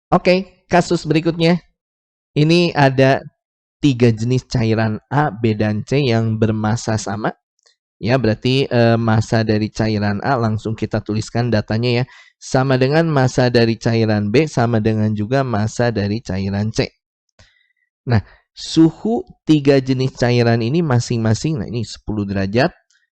Oke, kasus berikutnya. Ini ada 3 jenis cairan A, B, dan C yang bermassa sama. Ya, berarti massa dari cairan A langsung kita tuliskan datanya ya. Sama dengan massa dari cairan B, sama dengan juga massa dari cairan C. Nah, suhu 3 jenis cairan ini masing-masing, nah ini 10 derajat,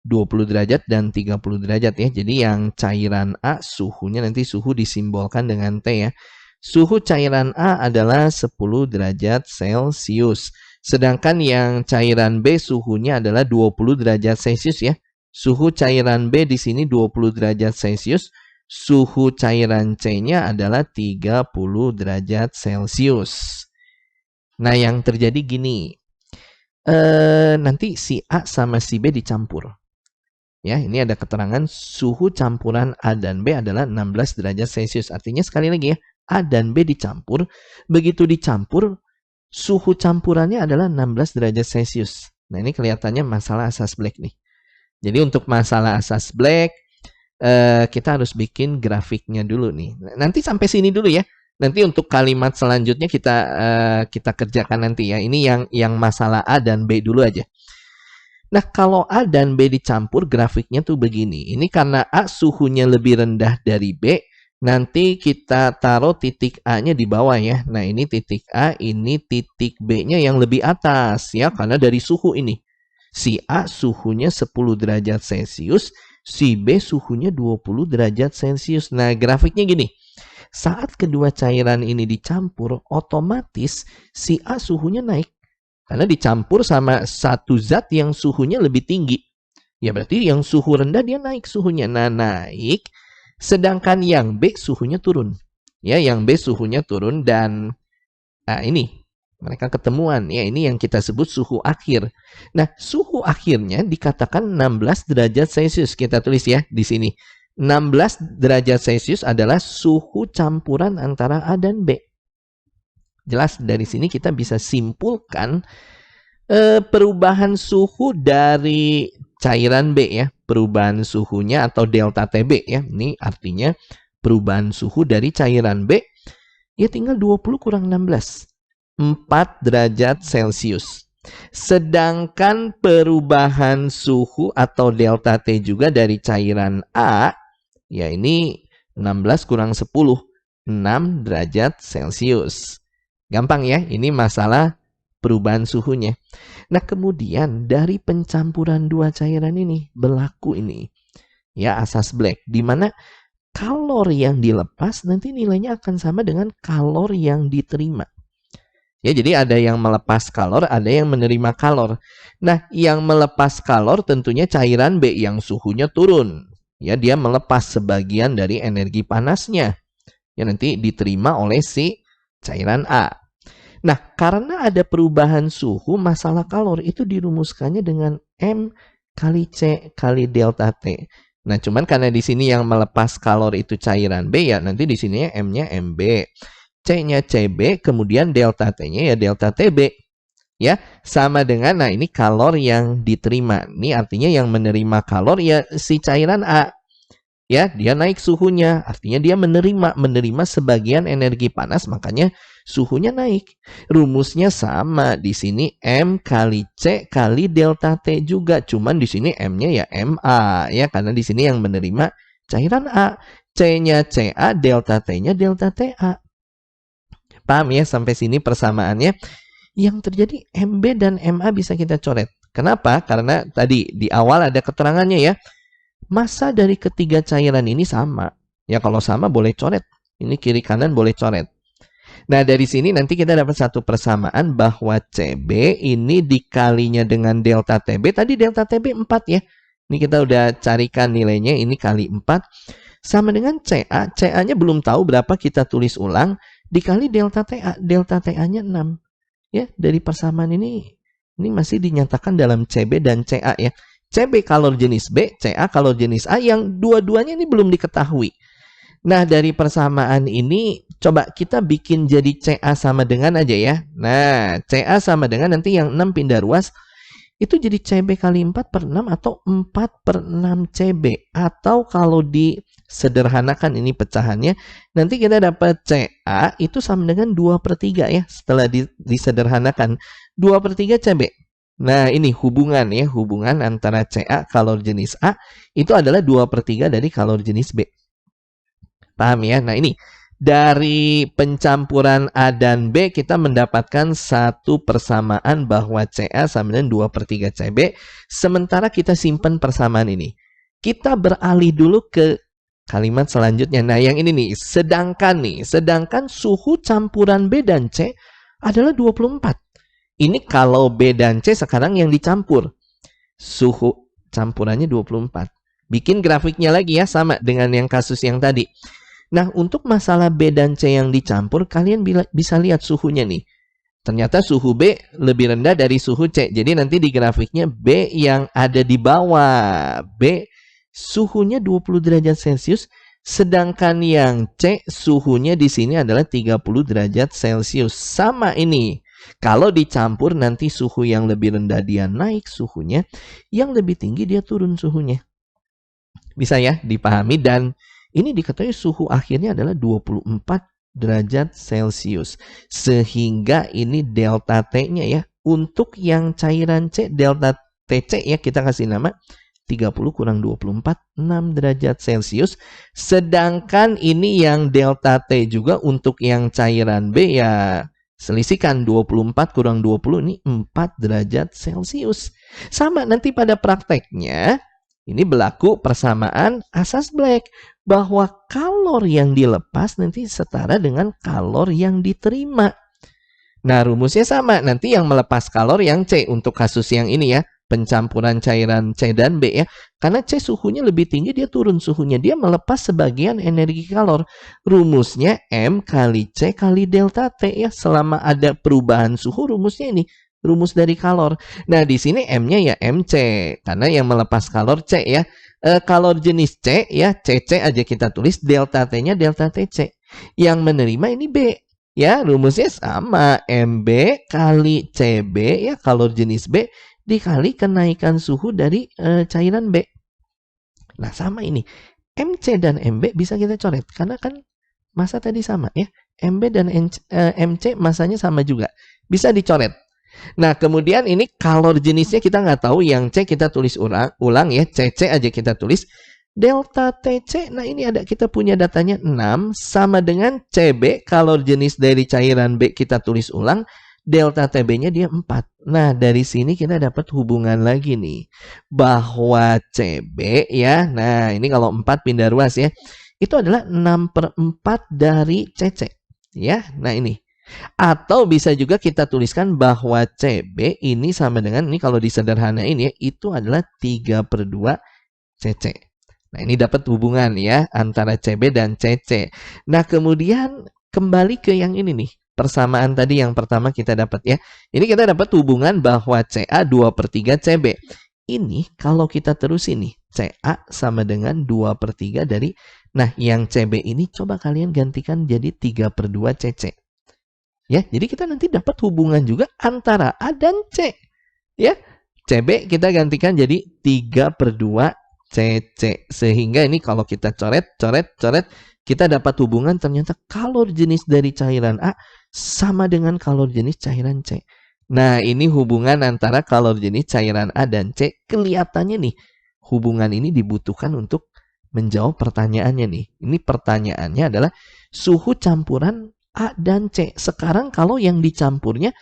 20 derajat, dan 30 derajat ya. Jadi yang cairan A suhunya nanti suhu disimbolkan dengan T ya. Suhu cairan A adalah 10 derajat Celcius. Sedangkan yang cairan B suhunya adalah 20 derajat Celcius ya. Suhu cairan B di sini 20 derajat Celcius. Suhu cairan C-nya adalah 30 derajat Celcius. Nah, yang terjadi gini. Nanti si A sama si B dicampur. Ya, ini ada keterangan suhu campuran A dan B adalah 16 derajat Celcius. Artinya sekali lagi ya, A dan B dicampur. Begitu dicampur, suhu campurannya adalah 16 derajat Celcius. Nah, ini kelihatannya masalah asas Black nih. Jadi untuk masalah asas Black, kita harus bikin grafiknya dulu nih. Nanti sampai sini dulu ya. Nanti untuk kalimat selanjutnya kita kerjakan nanti ya. Ini yang masalah A dan B dulu aja. Nah, kalau A dan B dicampur, grafiknya tuh begini. Ini karena A suhunya lebih rendah dari B, nanti kita taruh titik A-nya di bawah ya. Nah, ini titik A, ini titik B-nya yang lebih atas ya, karena dari suhu ini. Si A suhunya 10 derajat Celcius, si B suhunya 20 derajat Celcius. Nah, grafiknya gini. Saat kedua cairan ini dicampur, otomatis si A suhunya naik. Karena dicampur sama satu zat yang suhunya lebih tinggi. Ya berarti yang suhu rendah dia naik suhunya. Nah, naik. Sedangkan yang B suhunya turun. Ya, yang B suhunya turun dan ini mereka ketemuan. Ya, ini yang kita sebut suhu akhir. Nah, suhu akhirnya dikatakan 16 derajat Celcius. Kita tulis ya di sini. 16 derajat Celcius adalah suhu campuran antara A dan B. Jelas dari sini kita bisa simpulkan perubahan suhu dari cairan B ya. Perubahan suhunya atau delta TB ya. Ini artinya perubahan suhu dari cairan B. Ya tinggal 20 kurang 16. 4 derajat Celcius. Sedangkan perubahan suhu atau delta T juga dari cairan A, ya ini 16 kurang 10, 6 derajat Celcius. Gampang ya, ini masalah perubahan suhunya. Nah, kemudian dari pencampuran dua cairan ini berlaku ini ya asas Black, di mana kalori yang dilepas nanti nilainya akan sama dengan kalori yang diterima. Ya, jadi ada yang melepas kalor, ada yang menerima kalor. Nah, yang melepas kalor tentunya cairan B yang suhunya turun. Ya, dia melepas sebagian dari energi panasnya. Ya, nanti diterima oleh si cairan A. Nah, karena ada perubahan suhu, masalah kalor itu dirumuskannya dengan M kali C kali delta T. Nah, cuman karena di sini yang melepas kalor itu cairan B, ya nanti di sini M-nya MB. C-nya CB, kemudian delta T-nya ya delta TB. Ya, sama dengan, nah ini kalor yang diterima. Ini artinya yang menerima kalor ya si cairan A. Ya, dia naik suhunya, artinya dia menerima sebagian energi panas, makanya suhunya naik. Rumusnya sama, di sini M kali C kali delta T juga, cuman di sini M-nya ya MA ya, karena di sini yang menerima cairan A. C-nya CA, delta T-nya delta TA. Paham ya sampai sini persamaannya? Yang terjadi MB dan MA bisa kita coret. Kenapa? Karena tadi di awal ada keterangannya ya. Massa dari ketiga cairan ini sama. Ya kalau sama boleh coret. Ini kiri kanan boleh coret. Nah dari sini nanti kita dapat satu persamaan bahwa CB ini dikalinya dengan delta TB. Tadi delta TB 4 ya. Ini kita udah carikan nilainya, ini kali 4. Sama dengan CA. CA-nya belum tahu berapa, kita tulis ulang. Dikali delta TA. Delta TA-nya 6. Ya, dari persamaan ini masih dinyatakan dalam CB dan CA ya. CB kalor jenis B, CA kalor jenis A yang dua-duanya ini belum diketahui. Nah, dari persamaan ini coba kita bikin jadi CA sama dengan aja ya. Nah, CA sama dengan nanti yang 6 pindah ruas. Itu jadi CB kali 4 per 6 atau 4 per 6 CB. Atau kalau di sederhanakan ini pecahannya. Nanti kita dapat Ca itu sama dengan 2/3 ya. Setelah disederhanakan 2/3 Cb. Nah, ini hubungan ya, hubungan antara Ca kalor jenis A itu adalah 2/3 dari kalor jenis B. Paham ya? Nah, ini dari pencampuran A dan B kita mendapatkan satu persamaan bahwa Ca sama dengan 2/3 Cb. Sementara kita simpan persamaan ini. Kita beralih dulu ke kalimat selanjutnya. Nah, yang ini nih, sedangkan suhu campuran B dan C adalah 24. Ini kalau B dan C sekarang yang dicampur. Suhu campurannya 24. Bikin grafiknya lagi ya, sama dengan yang kasus yang tadi. Nah, untuk masalah B dan C yang dicampur, kalian bisa lihat suhunya nih. Ternyata suhu B lebih rendah dari suhu C. Jadi nanti di grafiknya B yang ada di bawah. B suhunya 20 derajat Celcius, sedangkan yang C suhunya di sini adalah 30 derajat Celcius. Sama ini. Kalau dicampur nanti suhu yang lebih rendah dia naik suhunya, yang lebih tinggi dia turun suhunya. Bisa ya dipahami, dan ini diketahui suhu akhirnya adalah 24 derajat Celcius. Sehingga ini delta T-nya ya. Untuk yang cairan C, delta TC ya, kita kasih nama 30 kurang 24, 6 derajat Celcius. Sedangkan ini yang delta T juga untuk yang cairan B ya, selisihkan 24 kurang 20, ini 4 derajat Celcius. Sama nanti pada prakteknya, ini berlaku persamaan asas Black, bahwa kalor yang dilepas nanti setara dengan kalor yang diterima. Nah, rumusnya sama. Nanti yang melepas kalor yang C untuk kasus yang ini ya, pencampuran cairan C dan B ya. Karena C suhunya lebih tinggi, dia turun suhunya. Dia melepas sebagian energi kalor. Rumusnya M kali C kali delta T ya. Selama ada perubahan suhu, rumusnya ini. Rumus dari kalor. Nah, di sini M-nya ya MC. Karena yang melepas kalor C ya. Kalor jenis C ya, CC aja kita tulis, delta T-nya delta TC. Yang menerima ini B. Ya, rumusnya sama. MB kali CB ya, kalor jenis B dikali kenaikan suhu dari cairan B. Nah, sama ini. MC dan MB bisa kita coret. Karena kan massa tadi sama ya. MB dan MC massanya sama juga. Bisa dicoret. Nah, kemudian ini kalor jenisnya kita nggak tahu. Yang C kita tulis ulang ya. CC aja kita tulis. Delta TC, nah ini ada, kita punya datanya 6 sama dengan CB, kalor jenis dari cairan B kita tulis ulang. Delta TB-nya dia 4. Nah, dari sini kita dapat hubungan lagi nih. Bahwa CB ya, nah ini kalau 4 pindah ruas ya. Itu adalah 6/4 dari CC. Ya, nah ini. Atau bisa juga kita tuliskan bahwa CB ini sama dengan, ini kalau disederhanain ya, itu adalah 3/2 CC. Nah, ini dapat hubungan ya antara CB dan CC. Nah, kemudian kembali ke yang ini nih. Persamaan tadi yang pertama kita dapat ya. Ini kita dapat hubungan bahwa CA 2/3 CB. Ini kalau kita terus ini, CA sama dengan 2/3 dari, nah yang CB ini coba kalian gantikan jadi 3/2 CC. Ya, jadi kita nanti dapat hubungan juga antara A dan C. Ya, CB kita gantikan jadi 3/2 CC. Sehingga ini kalau kita coret, kita dapat hubungan ternyata kalor jenis dari cairan A sama dengan kalor jenis cairan C. Nah, ini hubungan antara kalor jenis cairan A dan C. Kelihatannya nih, hubungan ini dibutuhkan untuk menjawab pertanyaannya nih. Ini pertanyaannya adalah suhu campuran A dan C. Sekarang kalau yang dicampurnya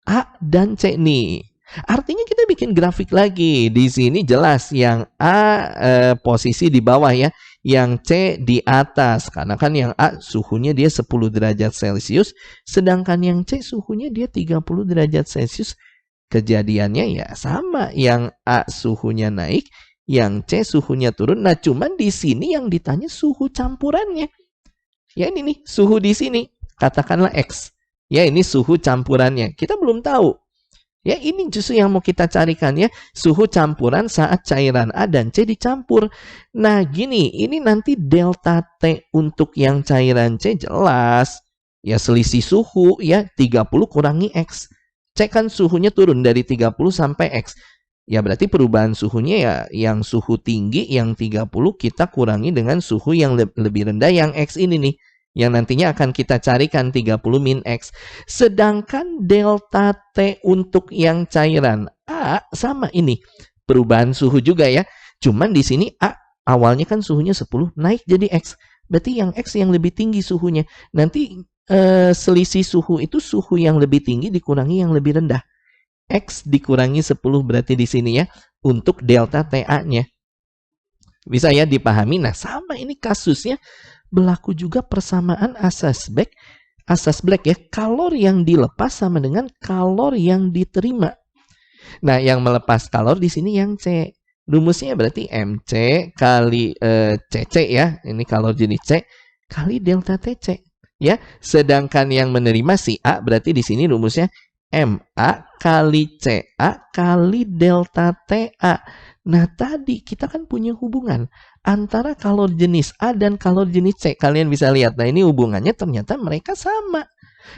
A dan C nih. Artinya kita bikin grafik lagi. Di sini jelas yang A posisi di bawah ya, yang C di atas. Karena kan yang A suhunya dia 10 derajat Celcius, sedangkan yang C suhunya dia 30 derajat Celcius. Kejadiannya ya sama, yang A suhunya naik, yang C suhunya turun. Nah, cuman di sini yang ditanya suhu campurannya. Ya ini nih, suhu di sini. Katakanlah X. Ya, ini suhu campurannya. Kita belum tahu. Ya, ini justru yang mau kita carikan ya. Suhu campuran saat cairan A dan C dicampur. Nah, gini. Ini nanti delta T untuk yang cairan C jelas. Ya, selisih suhu ya. 30 kurangi X. C kan suhunya turun dari 30 sampai X. Ya berarti perubahan suhunya ya yang suhu tinggi yang 30 kita kurangi dengan suhu yang lebih rendah yang X ini nih. Yang nantinya akan kita carikan 30 min X. Sedangkan delta T untuk yang cairan A sama ini. Perubahan suhu juga ya. Cuman di sini A awalnya kan suhunya 10 naik jadi X. Berarti yang X yang lebih tinggi suhunya. Nanti selisih suhu itu suhu yang lebih tinggi dikurangi yang lebih rendah. X dikurangi 10 berarti di sini ya untuk delta TA-nya. Bisa ya dipahami? Nah, sama ini kasusnya berlaku juga persamaan asas Black ya. Kalor yang dilepas sama dengan kalor yang diterima. Nah, yang melepas kalor di sini yang C. Rumusnya berarti MC kali CC ya. Ini kalor jenis C kali delta TC ya. Sedangkan yang menerima si A berarti di sini rumusnya MA kali CA kali delta TA. Nah, tadi kita kan punya hubungan antara kalor jenis A dan kalor jenis C. Kalian bisa lihat, nah ini hubungannya ternyata mereka sama.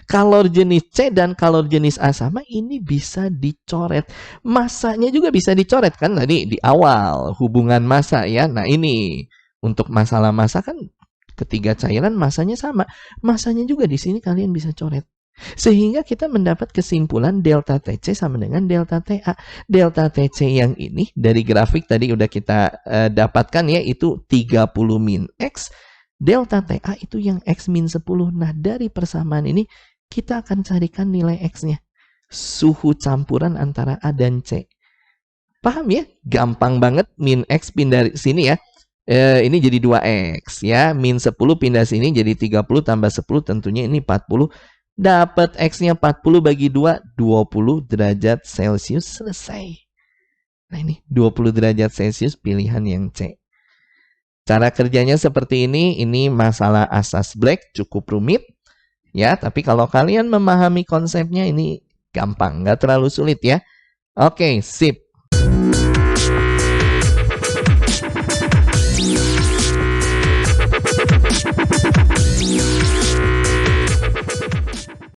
Kalor jenis C dan kalor jenis A sama, ini bisa dicoret. Masanya juga bisa dicoret kan tadi di awal, hubungan massa ya. Nah, ini untuk masalah massa kan ketiga cairan masanya sama. Masanya juga di sini kalian bisa coret. Sehingga kita mendapat kesimpulan delta TC sama dengan delta TA. Delta TC yang ini dari grafik tadi udah kita dapatkan ya, itu 30 min X. Delta TA itu yang X min 10. Nah, dari persamaan ini kita akan carikan nilai X-nya. Suhu campuran antara A dan C. Paham ya? Gampang banget, min X pindah sini ya. Ini jadi 2X ya. Min 10 pindah sini jadi 30 tambah 10 tentunya ini 40. Dapat X-nya 40 bagi 2, 20 derajat Celcius, selesai. Nah ini 20 derajat Celcius pilihan yang C. Cara kerjanya seperti ini masalah asas Black cukup rumit. Ya, tapi kalau kalian memahami konsepnya ini gampang, nggak terlalu sulit ya. Oke, sip.